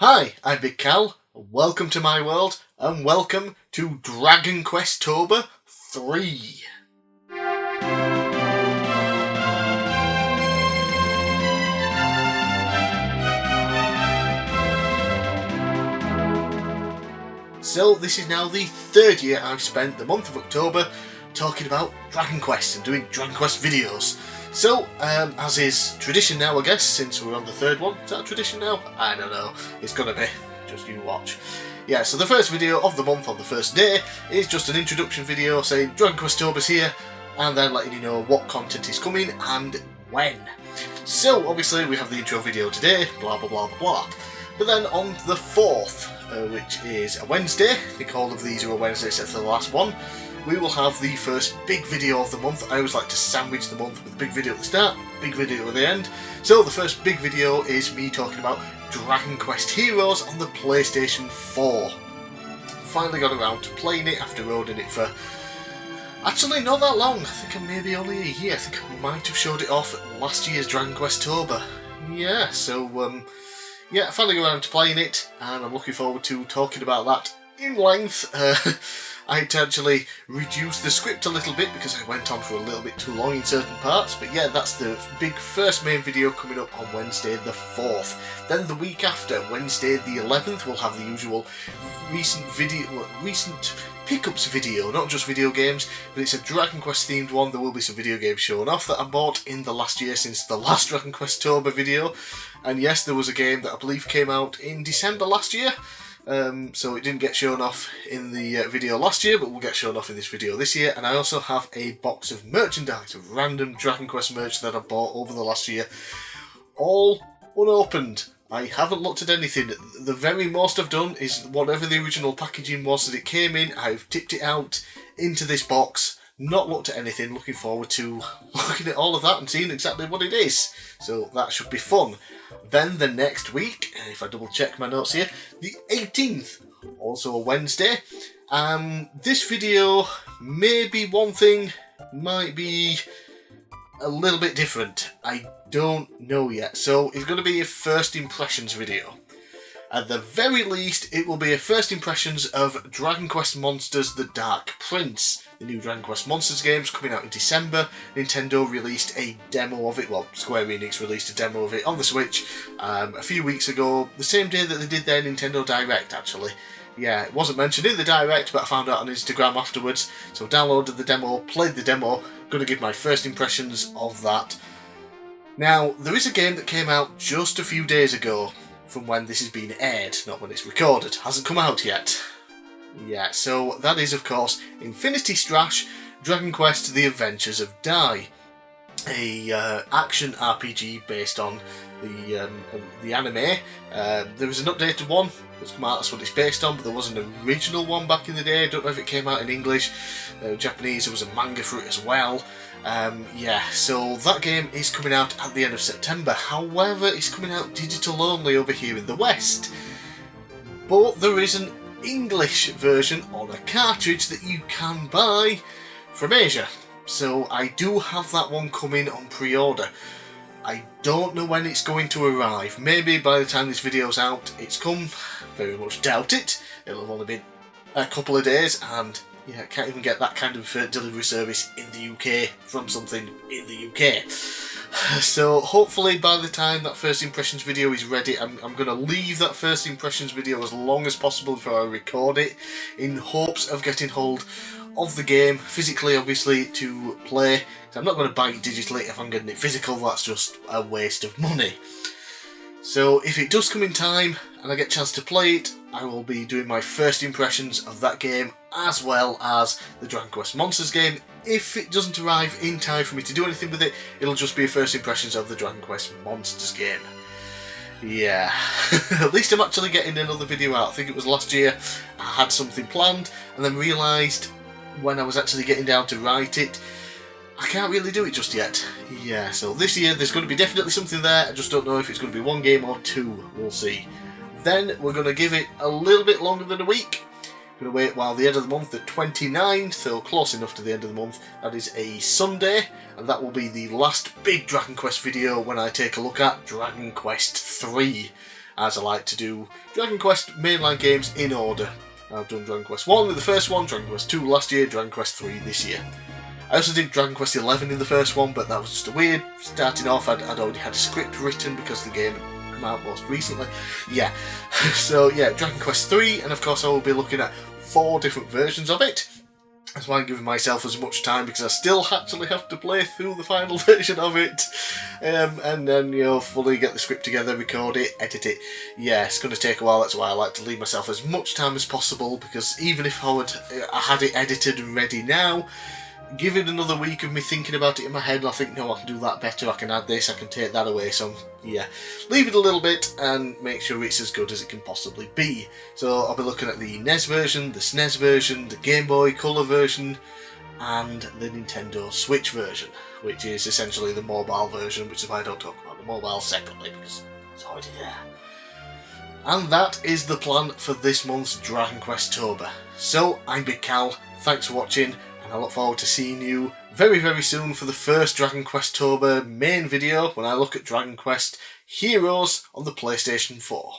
Hi, I'm bigcal, welcome to my world, and welcome to Questober 3. So this is now the third year I've spent the month of October talking about Dragon Quest and doing Dragon Quest videos. So, as is tradition now, I guess, since we're on the third one. Is that a tradition now? I don't know. It's gonna be. Just you watch. Yeah, so the first video of the month on the first day is just an introduction video saying Dragon Questober's here, and then letting you know what content is coming and when. So, obviously, we have the intro video today, blah blah blah blah blah. But then on the 4th, which is a Wednesday, I think all of these are a Wednesday except for the last one, we will have the first big video of the month. I always like to sandwich the month with a big video at the start, big video at the end. So the first big video is me talking about Dragon Quest Heroes on the PlayStation 4. Finally got around to playing it after owning it for actually not that long. I think maybe only a year. I think I might have showed it off at last year's Dragon Questober. Yeah, so yeah, finally got around to playing it, and I'm looking forward to talking about that in length. I had to actually reduce the script a little bit because I went on for a little bit too long in certain parts, but yeah, that's the big first main video coming up on Wednesday the 4th. Then the week after, Wednesday the 11th, we'll have the usual recent pickups video, not just video games, but it's a Dragon Quest themed one. There will be some video games shown off that I bought in the last year since the last Dragon Questober video. And yes, there was a game that I believe came out in December last year. So it didn't get shown off in the video last year, but will get shown off in this video this year. And I also have a box of merchandise, of random Dragon Quest merch that I bought over the last year, all unopened. I haven't looked at anything. The very most I've done is whatever the original packaging was that it came in, I've tipped it out into this box, not looked at anything, looking forward to looking at all of that and seeing exactly what it is. So that should be fun. Then the next week, if I double check my notes here, the 18th, also a Wednesday. This video, maybe one thing might be a little bit different. I don't know yet. So it's going to be a first impressions video. At the very least, it will be a first impressions of Dragon Quest Monsters The Dark Prince. The new Dragon Quest Monsters game's coming out in December. Nintendo released a demo of it, well, Square Enix released a demo of it on the Switch a few weeks ago, the same day that they did their Nintendo Direct, actually. Yeah, it wasn't mentioned in the Direct, but I found out on Instagram afterwards, so downloaded the demo, played the demo, going to give my first impressions of that. Now, there is a game that came out just a few days ago, from when this is being aired, not when it's recorded. Hasn't come out yet. Yeah, so that is, of course, Infinity Strash, Dragon Quest The Adventures of Dai. A action RPG based on the anime. There was an updated one that's come out, that's what it's based on, but there was an original one back in the day. I don't know if it came out in English, Japanese. There was a manga for it as well. Yeah, so that game is coming out at the end of September. However, it's coming out digital only over here in the West. But there is an English version on a cartridge that you can buy from Asia. So I do have that one coming on pre-order. I don't know when it's going to arrive. Maybe by the time this video's out, it's come. Very much doubt it. It'll have only been a couple of days, and yeah, I can't even get that kind of delivery service in the UK from something in the UK. So hopefully by the time that first impressions video is ready, I'm going to leave that first impressions video as long as possible before I record it, in hopes of getting hold of the game physically, obviously, to play. I'm not going to buy it digitally. If I'm getting it physical, that's just a waste of money. So if it does come in time and I get a chance to play it, I will be doing my first impressions of that game, as well as the Dragon Quest Monsters game. If it doesn't arrive in time for me to do anything with it, it'll just be a first impressions of the Dragon Quest Monsters game. Yeah, at least I'm actually getting another video out. I think it was last year I had something planned and then realised when I was actually getting down to write it, I can't really do it just yet. Yeah, so this year there's going to be definitely something there. I just don't know if it's going to be one game or two. We'll see. Then we're going to give it a little bit longer than a week. Going to wait while the end of the month, the 29th, so close enough to the end of the month. That is a Sunday, and that will be the last big Dragon Quest video when I take a look at Dragon Quest 3. as I like to do Dragon Quest mainline games in order. I've done Dragon Quest 1 with the first one, Dragon Quest 2 last year, Dragon Quest 3 this year. I also did Dragon Quest 11 in the first one, but that was just a weird starting off. I'd already had a script written because the game had come out most recently. Yeah, so yeah, Dragon Quest 3, and of course I will be looking at 4 different versions of it. That's why I'm giving myself as much time, because I still actually have to play through the final version of it, and then, you know, fully get the script together, record it, edit it. Yeah, it's going to take a while. That's why I like to leave myself as much time as possible, because even if I had it edited and ready now, give it another week of me thinking about it in my head, and I think, no, I can do that better, I can add this, I can take that away. So yeah, leave it a little bit and make sure it's as good as it can possibly be. So I'll be looking at the NES version, the SNES version, the Game Boy Color version, and the Nintendo Switch version, which is essentially the mobile version, which is why I don't talk about the mobile separately, because it's already there. And that is the plan for this month's Dragon Questober. So I'm bigcal, thanks for watching, and I look forward to seeing you very, very soon for the first Dragon Questober main video when I look at Dragon Quest Heroes on the PlayStation 4.